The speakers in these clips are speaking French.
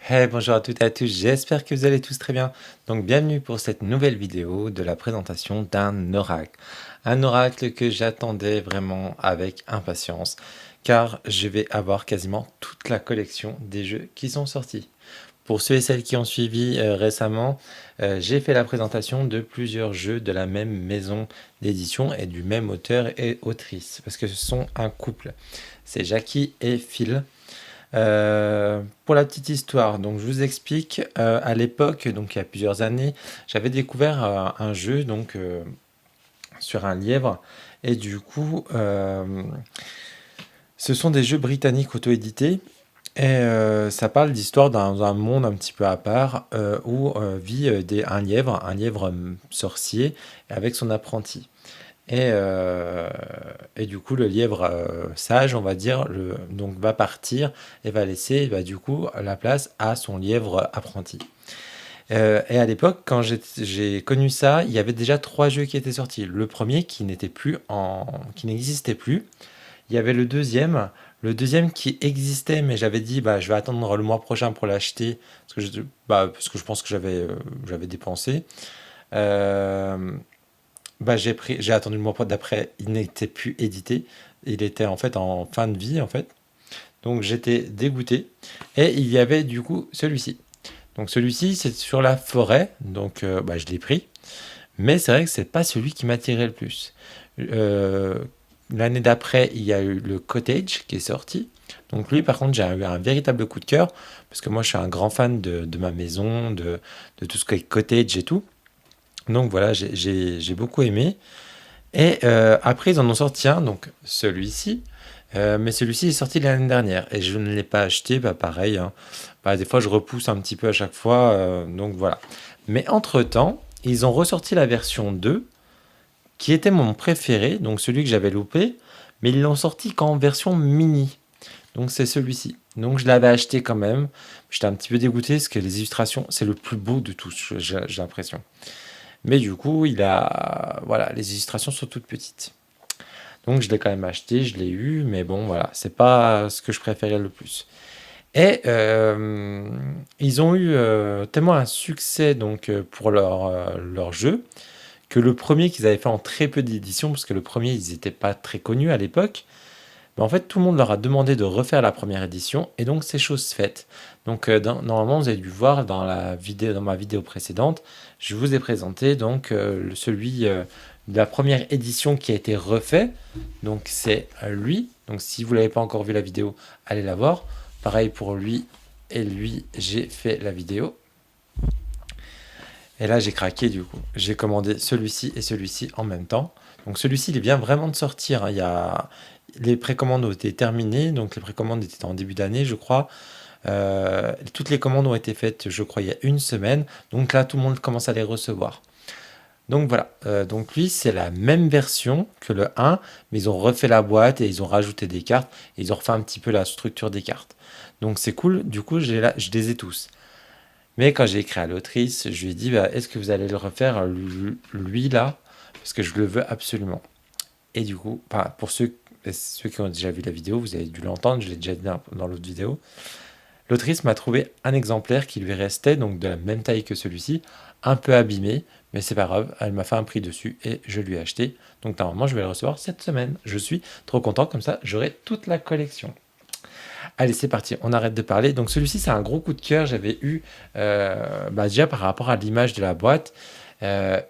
Hey, bonjour à toutes et à tous, j'espère que vous allez tous très bien. Donc bienvenue pour cette nouvelle vidéo de la présentation d'un oracle. Un oracle que j'attendais vraiment avec impatience, car je vais avoir quasiment toute la collection des jeux qui sont sortis. Pour ceux et celles qui ont suivi récemment, j'ai fait la présentation de plusieurs jeux de la même maison d'édition et du même auteur et autrice, parce que ce sont un couple. C'est Jackie et Phil. Pour la petite histoire, donc je vous explique, à l'époque, donc il y a plusieurs années, j'avais découvert un jeu donc sur un lièvre et du coup, ce sont des jeux britanniques auto-édités et ça parle d'histoire d'un monde un petit peu à part où vit un lièvre sorcier avec son apprenti. Et, euh, et du coup, le lièvre sage, on va dire, donc va partir et va laisser bah, du coup la place à son lièvre apprenti. Et à l'époque, quand j'ai connu ça, il y avait déjà trois jeux qui étaient sortis. Le premier qui n'existait plus. Il y avait le deuxième qui existait, mais j'avais dit bah je vais attendre le mois prochain pour l'acheter parce que je pense que j'avais dépensé. Euh, Bah, j'ai attendu le mois d'après, il n'était plus édité. Il était en fait en fin de vie en fait. Donc j'étais dégoûté. Et il y avait du coup celui-ci. Donc celui-ci c'est sur la forêt. Donc bah, je l'ai pris. Mais c'est vrai que c'est pas celui qui m'attirait le plus. Euh, L'année d'après, il y a eu le Cottage qui est sorti. Donc lui, par contre, j'ai eu un véritable coup de cœur parce que moi, je suis un grand fan de ma maison, de tout ce qui est cottage et tout. Donc voilà, j'ai beaucoup aimé. Et après, ils en ont sorti un, donc celui-ci. Mais celui-ci est sorti l'année dernière et je ne l'ai pas acheté. Bah, pareil, hein. Bah, des fois, je repousse un petit peu à chaque fois. Donc voilà. Mais entre-temps, ils ont ressorti la version 2 qui était mon préféré, donc celui que j'avais loupé. Mais ils l'ont sorti qu'en version mini. Donc c'est celui-ci. Donc je l'avais acheté quand même. J'étais un petit peu dégoûté parce que les illustrations, c'est le plus beau de tous, j'ai l'impression. Mais du coup, voilà, les illustrations sont toutes petites. Donc je l'ai quand même acheté, je l'ai eu, mais bon, voilà, c'est pas ce que je préférais le plus. Et ils ont eu tellement un succès donc pour leur jeu que le premier qu'ils avaient fait en très peu d'éditions, parce que le premier ils n'étaient pas très connus à l'époque, mais en fait tout le monde leur a demandé de refaire la première édition et donc c'est chose faite. Donc normalement vous avez dû voir dans ma vidéo précédente, je vous ai présenté donc celui de la première édition qui a été refait. Donc c'est lui. Donc si vous l'avez pas encore vu la vidéo, allez la voir. Pareil pour lui et lui, j'ai fait la vidéo. Et là j'ai craqué du coup. J'ai commandé celui-ci et celui-ci en même temps. Donc celui-ci il vient vraiment de sortir, hein. Les précommandes ont été terminées, donc les précommandes étaient en début d'année, je crois. Toutes les commandes ont été faites, je crois, il y a une semaine. Donc là, tout le monde commence à les recevoir. Donc voilà, donc lui c'est la même version que le 1, mais ils ont refait la boîte et ils ont rajouté des cartes et ils ont refait un petit peu la structure des cartes. Donc c'est cool, du coup je les ai tous. Mais quand j'ai écrit à l'autrice, je lui ai dit bah, est-ce que vous allez le refaire lui là, parce que je le veux absolument. Et du coup, enfin, pour ceux qui ont déjà vu la vidéo, vous avez dû l'entendre, je l'ai déjà dit dans l'autre vidéo. L'autrice m'a trouvé un exemplaire qui lui restait, donc de la même taille que celui-ci, un peu abîmé, mais c'est pas grave, elle m'a fait un prix dessus et je lui ai acheté. Donc normalement, je vais le recevoir cette semaine. Je suis trop content, comme ça, j'aurai toute la collection. Allez, c'est parti, on arrête de parler. Donc celui-ci, c'est un gros coup de cœur. J'avais eu, bah, déjà par rapport à l'image de la boîte,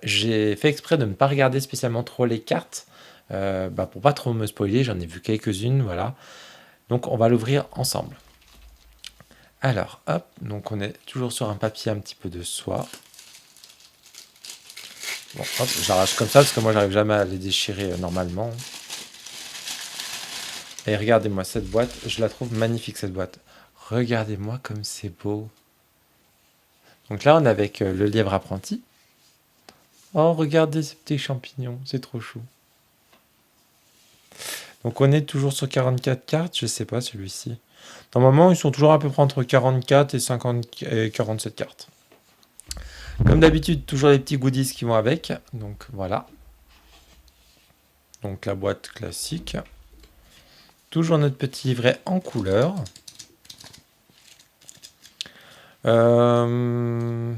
j'ai fait exprès de ne pas regarder spécialement trop les cartes, bah, pour pas trop me spoiler. J'en ai vu quelques-unes, voilà. Donc on va l'ouvrir ensemble. Alors, hop, donc on est toujours sur un papier un petit peu de soie. Bon, hop, j'arrache comme ça parce que moi j'arrive jamais à les déchirer normalement. Et regardez-moi cette boîte, je la trouve magnifique cette boîte. Regardez-moi comme c'est beau. Donc là on est avec le lièvre apprenti. Oh, regardez ces petits champignons, c'est trop chou. Donc on est toujours sur 44 cartes, je sais pas celui-ci. Normalement ils sont toujours à peu près entre 44 et 50 et 47 cartes. Comme d'habitude, toujours les petits goodies qui vont avec. Donc voilà. Donc la boîte classique. Toujours notre petit livret en couleur. Euh,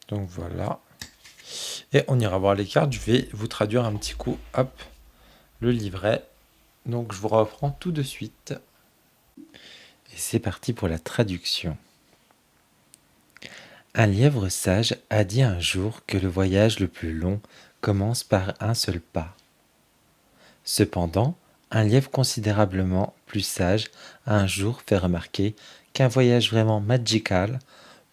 Donc voilà. Et on ira voir les cartes. Je vais vous traduire un petit coup. Hop, le livret. Donc je vous reprends tout de suite. Et c'est parti pour la traduction. Un lièvre sage a dit un jour que le voyage le plus long commence par un seul pas. Cependant, un lièvre considérablement plus sage a un jour fait remarquer qu'un voyage vraiment magical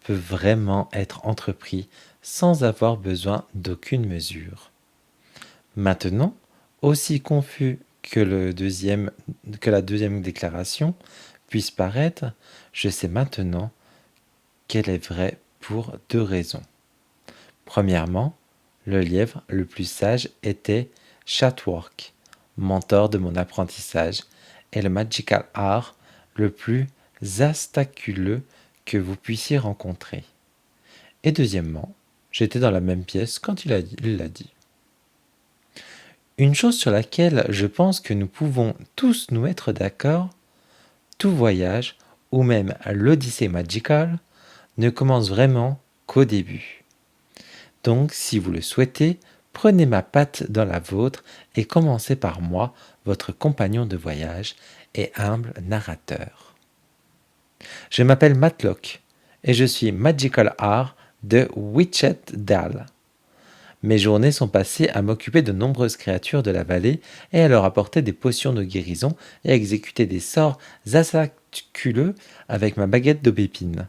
peut vraiment être entrepris sans avoir besoin d'aucune mesure. Maintenant, aussi confus que la deuxième déclaration puisse paraître, je sais maintenant qu'elle est vraie pour deux raisons. Premièrement, le lièvre le plus sage était Chatwork, mentor de mon apprentissage, et le magical art le plus astaculeux que vous puissiez rencontrer. Et deuxièmement, j'étais dans la même pièce quand il l'a dit. Une chose sur laquelle je pense que nous pouvons tous nous mettre d'accord, tout voyage, ou même l'Odyssée Magical, ne commence vraiment qu'au début. Donc, si vous le souhaitez, prenez ma patte dans la vôtre et commencez par moi, votre compagnon de voyage et humble narrateur. Je m'appelle Matlock et je suis Magical Art de Witchet Dal. Mes journées sont passées à m'occuper de nombreuses créatures de la vallée et à leur apporter des potions de guérison et à exécuter des sorts asaculeux avec ma baguette d'aubépine.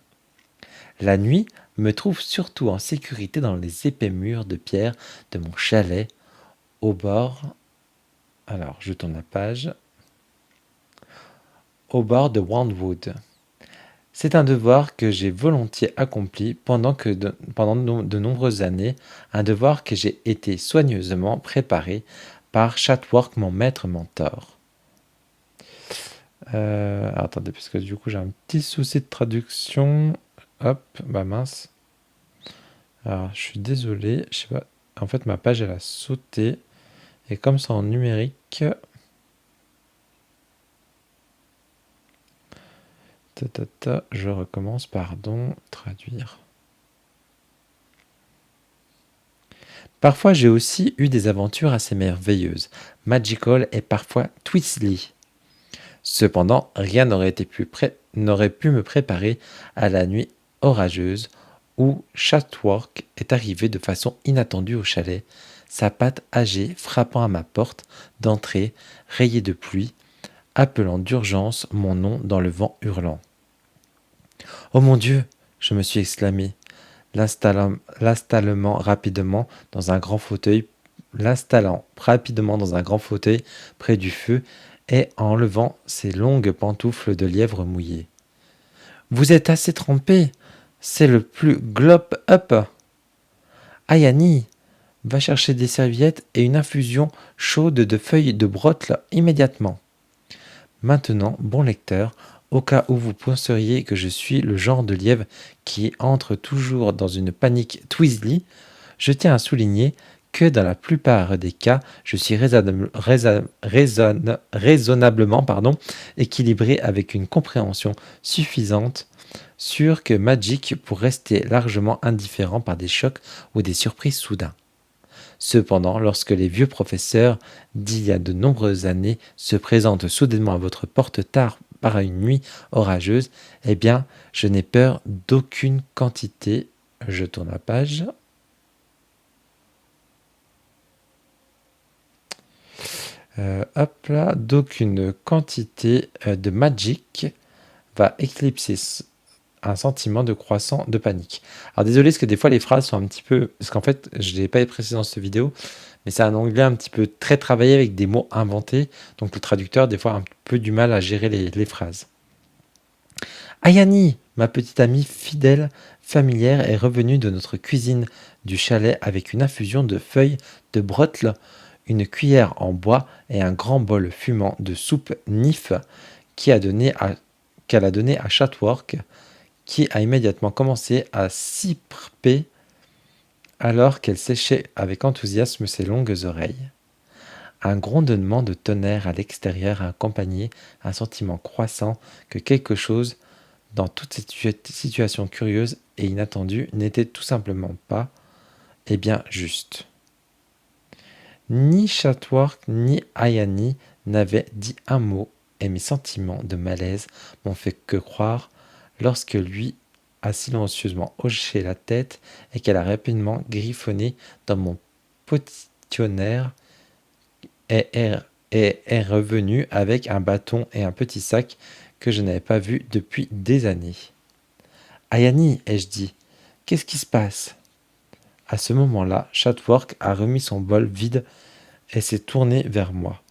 La nuit me trouve surtout en sécurité dans les épais murs de pierre de mon chalet au bord. Alors, je tourne la page. Au bord de Wandwood. C'est un devoir que j'ai volontiers accompli pendant de nombreuses années, un devoir que j'ai été soigneusement préparé par Chatwork, mon maître mentor. Attendez, parce que du coup j'ai un petit souci de traduction. Hop, bah mince. Alors, je suis désolé, je sais pas. En fait, ma page elle a sauté. Et comme c'est en numérique. Je recommence, pardon, traduire. Parfois, j'ai aussi eu des aventures assez merveilleuses, magical et parfois twistly. Cependant, rien n'aurait pu me préparer à la nuit orageuse où Chatwork est arrivé de façon inattendue au chalet, sa patte âgée frappant à ma porte d'entrée, rayée de pluie, appelant d'urgence mon nom dans le vent hurlant. « Oh mon Dieu !» je me suis exclamé, l'installant rapidement dans un grand fauteuil près du feu et en levant ses longues pantoufles de lièvre mouillées. « Vous êtes assez trempé, c'est le plus glop-up. Ayani, va chercher des serviettes et une infusion chaude de feuilles de brotle immédiatement. Maintenant, bon lecteur, au cas où vous penseriez que je suis le genre de lièvre qui entre toujours dans une panique Twizzly, je tiens à souligner que dans la plupart des cas, je suis raisonnablement équilibré avec une compréhension suffisante, sûr que Magic pour rester largement indifférent par des chocs ou des surprises soudains. Cependant, lorsque les vieux professeurs d'il y a de nombreuses années se présentent soudainement à votre porte tard par une nuit orageuse, eh bien, je n'ai peur d'aucune quantité. Je tourne la page. Hop là, d'aucune quantité de magic va éclipser un sentiment de croissant de panique. Alors désolé, parce que des fois les phrases sont un petit peu... Parce qu'en fait, je ne l'ai pas précisé dans cette vidéo, mais c'est un anglais un petit peu très travaillé avec des mots inventés. Donc le traducteur, des fois, a un peu du mal à gérer les phrases. Ayani, ma petite amie fidèle, familière, est revenue de notre cuisine du chalet avec une infusion de feuilles de brotle, une cuillère en bois et un grand bol fumant de soupe nif qu'elle a donné à Chatwork, qui a immédiatement commencé à siffler alors qu'elle séchait avec enthousiasme ses longues oreilles. Un grondement de tonnerre à l'extérieur a accompagné un sentiment croissant que quelque chose, dans toute cette situation curieuse et inattendue, n'était tout simplement pas, juste. Ni Chatworth ni Ayani n'avaient dit un mot, et mes sentiments de malaise m'ont fait que croire, lorsque lui a silencieusement hoché la tête et qu'elle a rapidement griffonné dans mon potionnaire et est revenu avec un bâton et un petit sac que je n'avais pas vu depuis des années. Ayani, ai-je dit, qu'est-ce qui se passe? À ce moment-là, Chatworth a remis son bol vide et s'est tourné vers moi.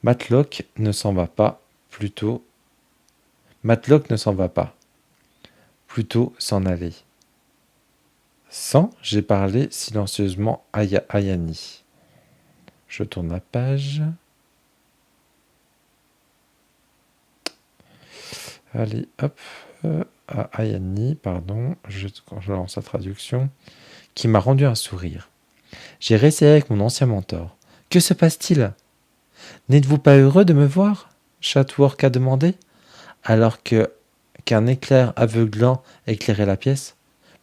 Matlock ne s'en va pas, plutôt s'en aller. Sans, j'ai parlé silencieusement à Ayani. Je tourne la page. Allez, hop, à Ayani, pardon, je lance la traduction, qui m'a rendu un sourire. J'ai réessayé avec mon ancien mentor. Que se passe-t-il? N'êtes-vous pas heureux de me voir? Chatworth a demandé, alors qu'un éclair aveuglant éclairait la pièce.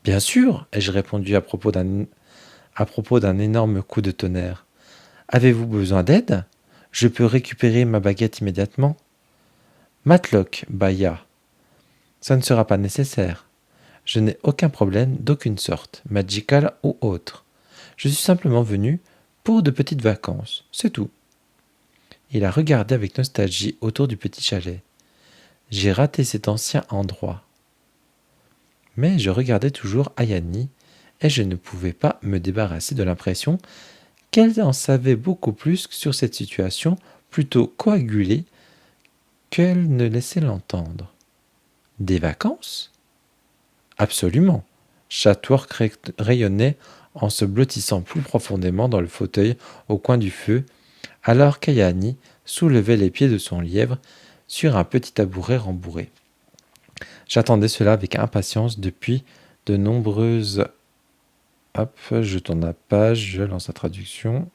Bien sûr, ai-je répondu à propos d'un énorme coup de tonnerre. Avez-vous besoin d'aide? Je peux récupérer ma baguette immédiatement. Matlock bâilla. Ça ne sera pas nécessaire. Je n'ai aucun problème d'aucune sorte, magical ou autre. Je suis simplement venu pour de petites vacances, c'est tout. Il a regardé avec nostalgie autour du petit chalet. J'ai raté cet ancien endroit. Mais je regardais toujours Ayani et je ne pouvais pas me débarrasser de l'impression qu'elle en savait beaucoup plus sur cette situation, plutôt coagulée qu'elle ne laissait l'entendre. Des vacances? Absolument. Chatworth rayonnait en se blottissant plus profondément dans le fauteuil au coin du feu, alors qu'Ayani soulevait les pieds de son lièvre sur un petit tabouret rembourré. J'attendais cela avec impatience depuis de nombreuses... Hop, je tourne la page, je lance la traduction.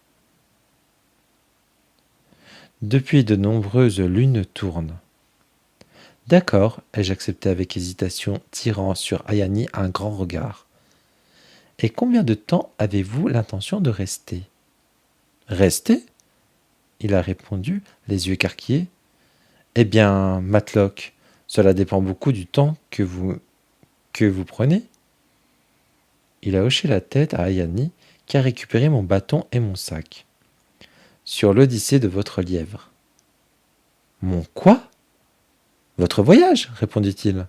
Depuis de nombreuses lunes tournent. D'accord, ai-je accepté avec hésitation, tirant sur Ayani un grand regard. Et combien de temps avez-vous l'intention de rester? Rester? Il a répondu, les yeux écarquillés. Eh bien, Matlock, cela dépend beaucoup du temps que vous prenez. Il a hoché la tête à Ayani, qui a récupéré mon bâton et mon sac. Sur l'odyssée de votre lièvre. Mon quoi? Votre voyage, répondit-il.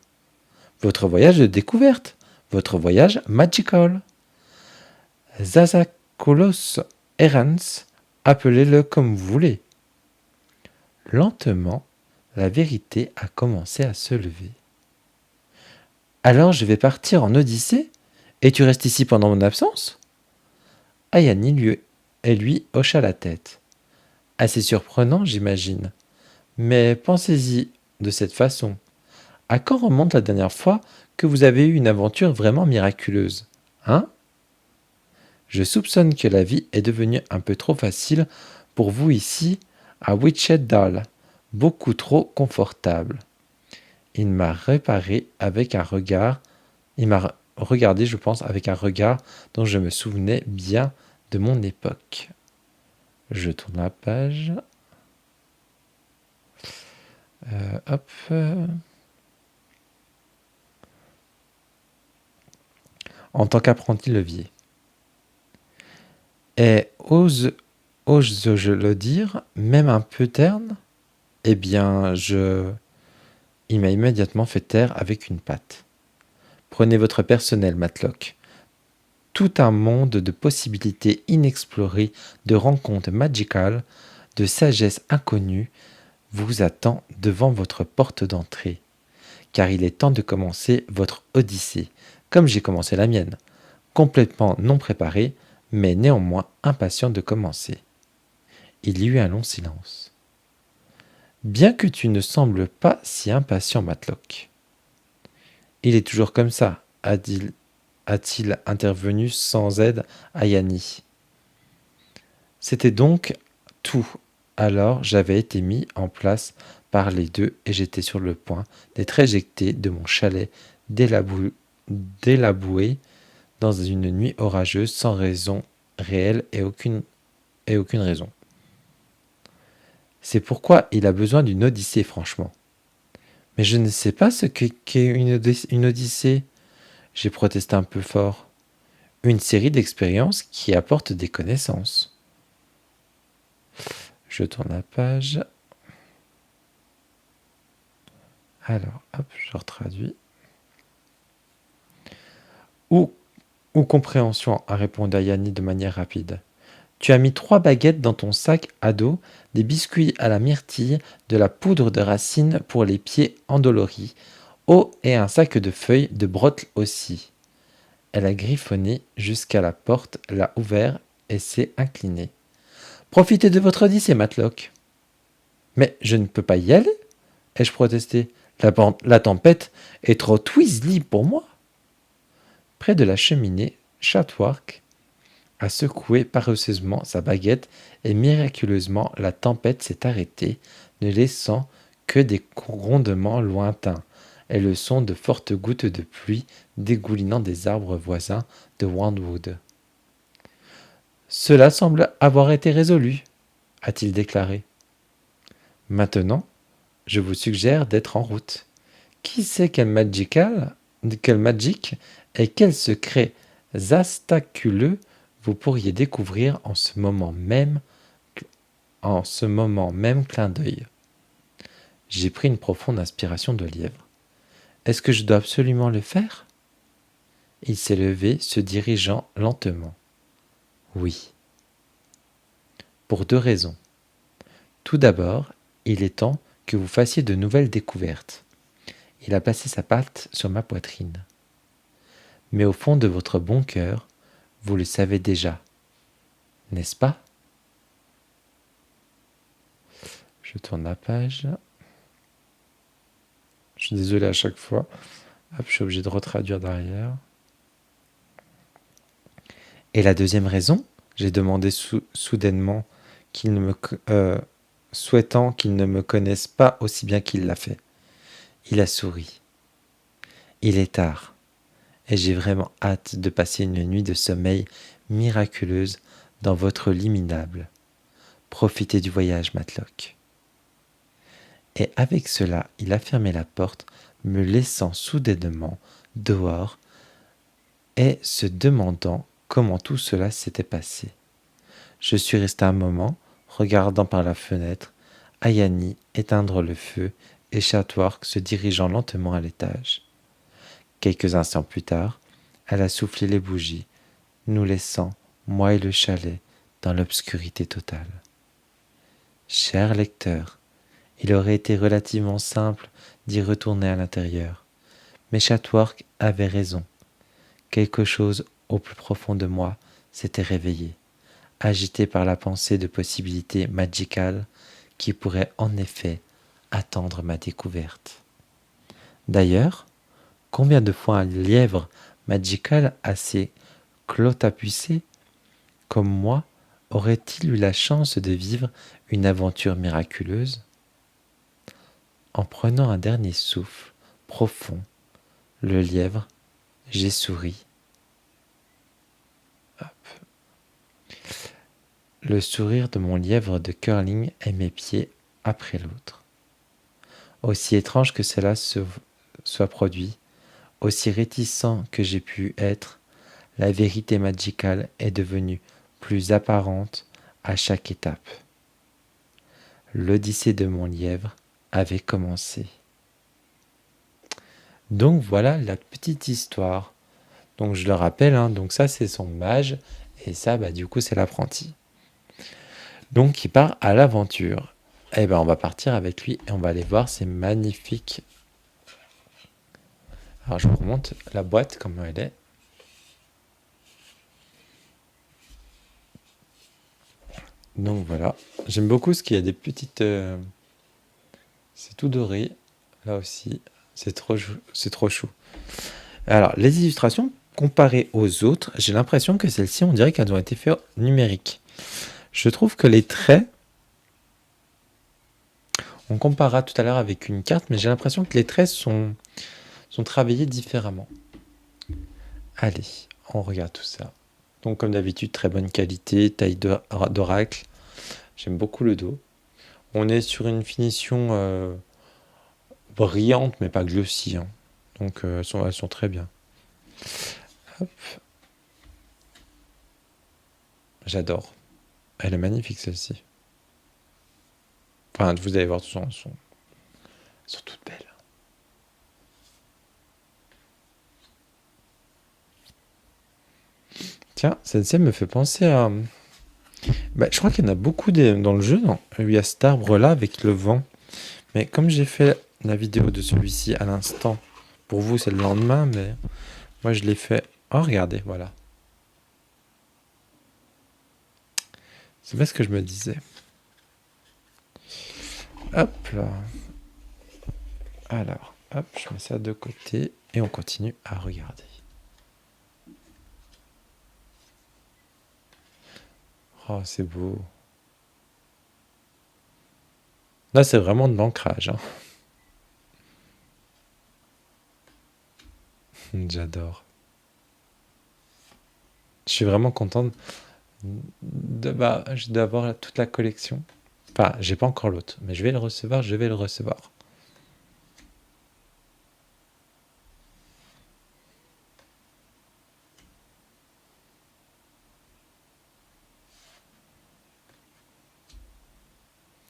Votre voyage de découverte, votre voyage magical. Zazakolos Errans, appelez-le comme vous voulez. Lentement, la vérité a commencé à se lever. Alors je vais partir en Odyssée? Et tu restes ici pendant mon absence? Ayani lui hocha la tête. Assez surprenant, j'imagine. Mais pensez-y de cette façon. À quand remonte la dernière fois que vous avez eu une aventure vraiment miraculeuse? Hein? Je soupçonne que la vie est devenue un peu trop facile pour vous ici, à Witchedale, beaucoup trop confortable. Il m'a regardé, je pense, avec un regard dont je me souvenais bien de mon époque. Je tourne la page. Hop. En tant qu'apprenti levier. Et ose-je le dire, même un peu terne? Eh bien, Il m'a immédiatement fait taire avec une patte. Prenez votre personnel, Matlock. Tout un monde de possibilités inexplorées, de rencontres magicales, de sagesse inconnue vous attend devant votre porte d'entrée. Car il est temps de commencer votre odyssée, comme j'ai commencé la mienne, complètement non préparé, mais néanmoins impatient de commencer. Il y eut un long silence. Bien que tu ne sembles pas si impatient, Matlock. Il est toujours comme ça, a-t-il intervenu sans aide Ayani. C'était donc tout. Alors j'avais été mis en place par les deux et j'étais sur le point d'être éjecté de mon chalet délaboué dans une nuit orageuse sans raison réelle et aucune raison. C'est pourquoi il a besoin d'une odyssée, franchement. Mais je ne sais pas ce qu'est une odyssée, j'ai protesté un peu fort. Une série d'expériences qui apportent des connaissances. Je tourne la page. Alors, hop, je retraduis. Ou compréhension, a répondu Ayani de manière rapide. Tu as mis 3 baguettes dans ton sac à dos, des biscuits à la myrtille, de la poudre de racine pour les pieds endoloris, et un sac de feuilles de brotte aussi. Elle a griffonné jusqu'à la porte, l'a ouvert et s'est inclinée. Profitez de votre odyssée, Matlock. Mais je ne peux pas y aller, ai-je protesté. La tempête est trop twizzly pour moi. Près de la cheminée, Chatwark a secoué paresseusement sa baguette et miraculeusement la tempête s'est arrêtée, ne laissant que des grondements lointains et le son de fortes gouttes de pluie dégoulinant des arbres voisins de Wandwood. Cela semble avoir été résolu, a-t-il déclaré. Maintenant, je vous suggère d'être en route. Qui sait quel magic et quel secret zastaculeux vous pourriez découvrir en ce moment même clin d'œil. J'ai pris une profonde inspiration de lièvre. Est-ce que je dois absolument le faire ? Il s'est levé, se dirigeant lentement. Oui. Pour 2 raisons. Tout d'abord, il est temps que vous fassiez de nouvelles découvertes. Il a passé sa patte sur ma poitrine. Mais au fond de votre bon cœur, vous le savez déjà, n'est-ce pas ? Je tourne la page. Je suis désolé à chaque fois. Hop, je suis obligé de retraduire derrière. Et la deuxième raison, j'ai demandé soudainement souhaitant qu'il ne me connaisse pas aussi bien qu'il l'a fait. Il a souri. Il est tard, et j'ai vraiment hâte de passer une nuit de sommeil miraculeuse dans votre lit minable. Profitez du voyage, Matlock. Et avec cela, il a fermé la porte, me laissant soudainement dehors et se demandant comment tout cela s'était passé. Je suis resté un moment, regardant par la fenêtre, Ayani éteindre le feu et Chatwark se dirigeant lentement à l'étage. Quelques instants plus tard, elle a soufflé les bougies, nous laissant, moi et le chalet, dans l'obscurité totale. Cher lecteur, il aurait été relativement simple d'y retourner à l'intérieur, mais Chatwark avait raison. Quelque chose au plus profond de moi s'était réveillé, agité par la pensée de possibilités magicales qui pourraient en effet attendre ma découverte. D'ailleurs, combien de fois un lièvre magical assez clotapucé comme moi aurait-il eu la chance de vivre une aventure miraculeuse ? En prenant un dernier souffle profond, le lièvre, j'ai souri. Hop. Le sourire de mon lièvre de curling et mes pieds après l'autre. Aussi étrange que cela soit produit, aussi réticent que j'ai pu être, la vérité magicale est devenue plus apparente à chaque étape. L'odyssée de mon lièvre avait commencé. Donc voilà la petite histoire. Donc je le rappelle, donc ça c'est son mage et ça du coup c'est l'apprenti. Donc il part à l'aventure. Et on va partir avec lui et on va aller voir ces magnifiques. Alors je vous remonte la boîte comme elle est. Donc voilà, j'aime beaucoup ce qu'il y a des petites. C'est tout doré, là aussi, c'est trop chou. Alors les illustrations comparées aux autres, j'ai l'impression que celles-ci, on dirait qu'elles ont été faites numériques. Je trouve que les traits On comparera tout à l'heure avec une carte, mais j'ai l'impression que les traits sont travaillés différemment. Allez, on regarde tout ça. Donc comme d'habitude, très bonne qualité, taille d'oracle. J'aime beaucoup le dos. On est sur une finition brillante, mais pas glossy, hein. Donc elles sont très bien. Hop, j'adore. Elle est magnifique celle-ci. Enfin, vous allez voir, elles sont toutes belles. Tiens, celle-ci me fait penser à... Bah, je crois qu'il y en a beaucoup dans le jeu, non? Il y a cet arbre-là avec le vent. Mais comme j'ai fait la vidéo de celui-ci à l'instant, pour vous c'est le lendemain, mais moi je l'ai fait... Oh, regardez, voilà. C'est pas ce que je me disais. Hop là. Alors, hop, je mets ça de côté et on continue à regarder. Oh, c'est beau. Là, c'est vraiment de l'ancrage, hein. J'adore. Je suis vraiment contente d'avoir toute la collection. Enfin, j'ai pas encore l'autre, mais je vais le recevoir, je vais le recevoir.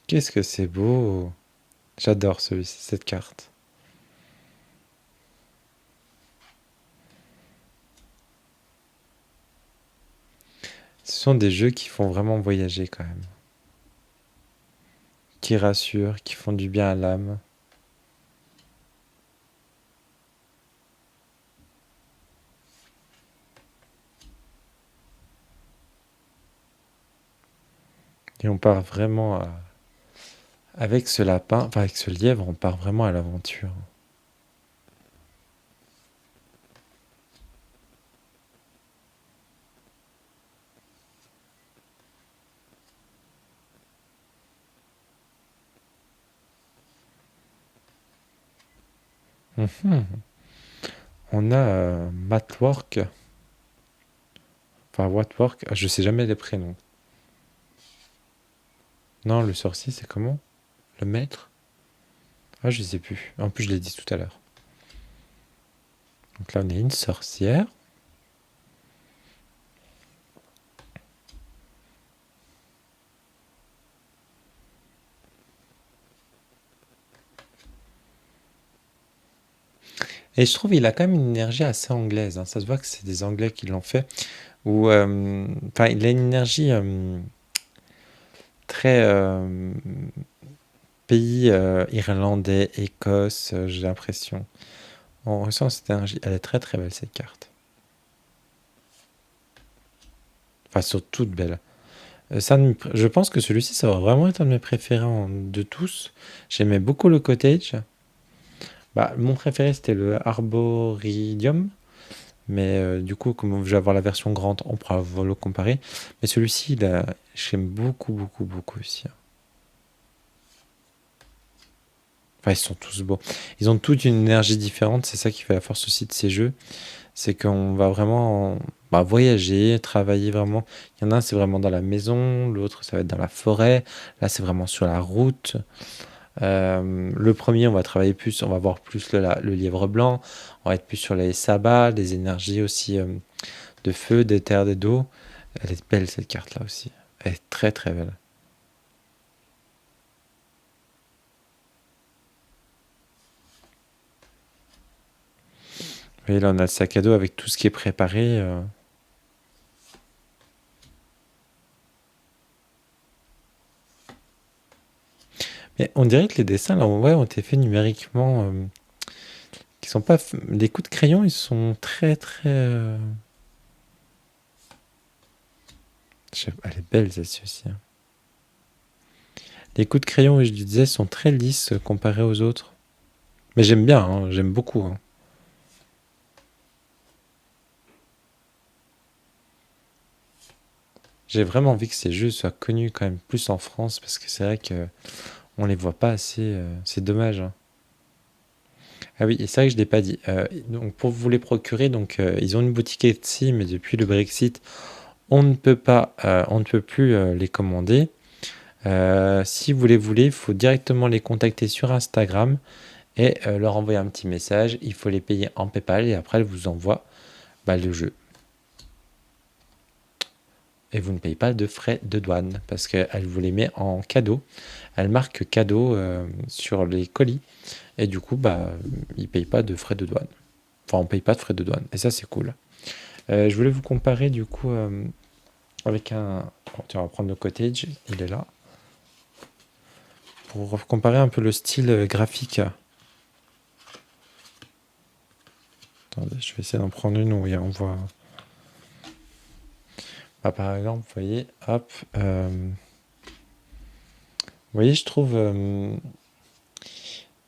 Qu'est-ce que c'est beau! J'adore cette carte. Ce sont des jeux qui font vraiment voyager quand même. Qui rassurent, qui font du bien à l'âme. Et on part vraiment avec ce lapin, enfin avec ce lièvre, on part vraiment à l'aventure. Mhm. On a Matwork, enfin Watwork, je sais jamais les prénoms. Non, le sorcier, c'est comment? Le maître? Ah, je sais plus. En plus, je l'ai dit tout à l'heure. Donc là, on est une sorcière. Et je trouve qu'il a quand même une énergie assez anglaise, hein. Ça se voit que c'est des Anglais qui l'ont fait. Ou, enfin, il a une énergie très pays irlandais, Écosse, j'ai l'impression. On ressent cette énergie. Elle est très très belle cette carte. Enfin, surtout toute belle. Je pense que celui-ci, ça va vraiment être un de mes préférés de tous. J'aimais beaucoup le cottage. Bah, mon préféré, c'était le Arboretum. Mais du coup, comme je vais avoir la version grande, on pourra le comparer. Mais celui-ci, j'aime beaucoup, beaucoup, beaucoup aussi, hein. Enfin, ils sont tous beaux. Ils ont toute une énergie différente. C'est ça qui fait la force aussi de ces jeux. C'est qu'on va vraiment bah, voyager, travailler vraiment. Il y en a un, c'est vraiment dans la maison. L'autre, ça va être dans la forêt. Là, c'est vraiment sur la route. Le premier, on va travailler plus, on va voir plus le lièvre blanc. On va être plus sur les sabbats, les énergies aussi de feu, de terre, d'eau. Elle est belle cette carte-là aussi. Elle est très très belle. Et là, on a le sac à dos avec tout ce qui est préparé. Mais on dirait que les dessins, là, ouais, ont été faits numériquement. Qui sont pas. Les coups de crayon, ils sont très très. Elle est belle celle-ci aussi, hein. Les coups de crayon, je disais, sont très lisses comparés aux autres. Mais j'aime bien, hein, j'aime beaucoup, hein. J'ai vraiment envie que ces jeux soient connus quand même plus en France parce que c'est vrai que On les voit pas assez, c'est dommage, hein. Ah oui, et c'est vrai que je l'ai pas dit. Donc pour vous les procurer, donc ils ont une boutique Etsy, mais depuis le Brexit, on ne peut plus les commander. Si vous les voulez, il faut directement les contacter sur Instagram et leur envoyer un petit message. Il faut les payer en PayPal et après, elle vous envoie le jeu. Et vous ne payez pas de frais de douane parce qu'elle vous les met en cadeau. Elle marque cadeau sur les colis et du coup, ils ne payent pas de frais de douane. Enfin, on ne paye pas de frais de douane et ça, c'est cool. Je voulais vous comparer du coup avec un. Tiens, on va prendre le cottage, il est là. Pour comparer un peu le style graphique. Attendez, je vais essayer d'en prendre une où on voit. Par exemple, vous voyez, hop. Vous voyez, je trouve. Je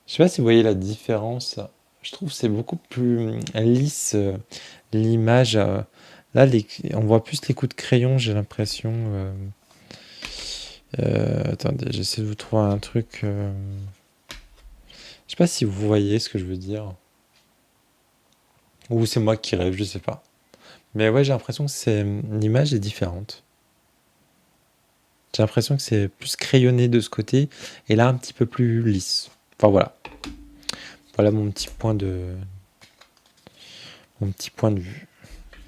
sais pas si vous voyez la différence. Je trouve que c'est beaucoup plus lisse l'image. Là, on voit plus les coups de crayon, j'ai l'impression. Attendez, j'essaie de vous trouver un truc. Je sais pas si vous voyez ce que je veux dire. Ou c'est moi qui rêve, je sais pas. Mais ouais, j'ai l'impression que l'image est différente. J'ai l'impression que c'est plus crayonné de ce côté et là un petit peu plus lisse. Enfin voilà. Voilà mon petit point de vue.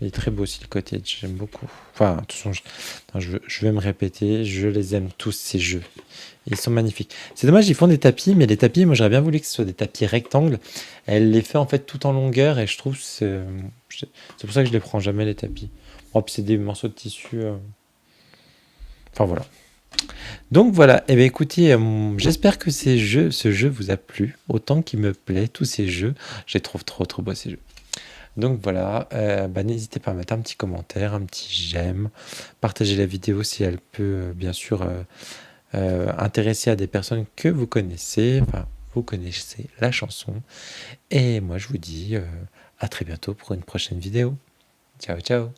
Il est très beau aussi le cottage, j'aime beaucoup. Enfin, de toute façon, je vais me répéter, je les aime tous ces jeux. Ils sont magnifiques. C'est dommage, ils font des tapis, mais les tapis, moi j'aurais bien voulu que ce soit des tapis rectangles. Elle les fait en fait tout en longueur et je trouve que c'est pour ça que je les prends jamais les tapis. Bon, puis c'est des morceaux de tissu. Enfin voilà. Donc voilà, et bien écoutez, j'espère que ce jeu vous a plu, autant qu'il me plaît, tous ces jeux. Je les trouve trop trop beaux ces jeux. Donc voilà, n'hésitez pas à mettre un petit commentaire, un petit j'aime, partager la vidéo si elle peut bien sûr intéresser à des personnes que vous connaissez, enfin vous connaissez la chanson. Et moi je vous dis à très bientôt pour une prochaine vidéo. Ciao ciao.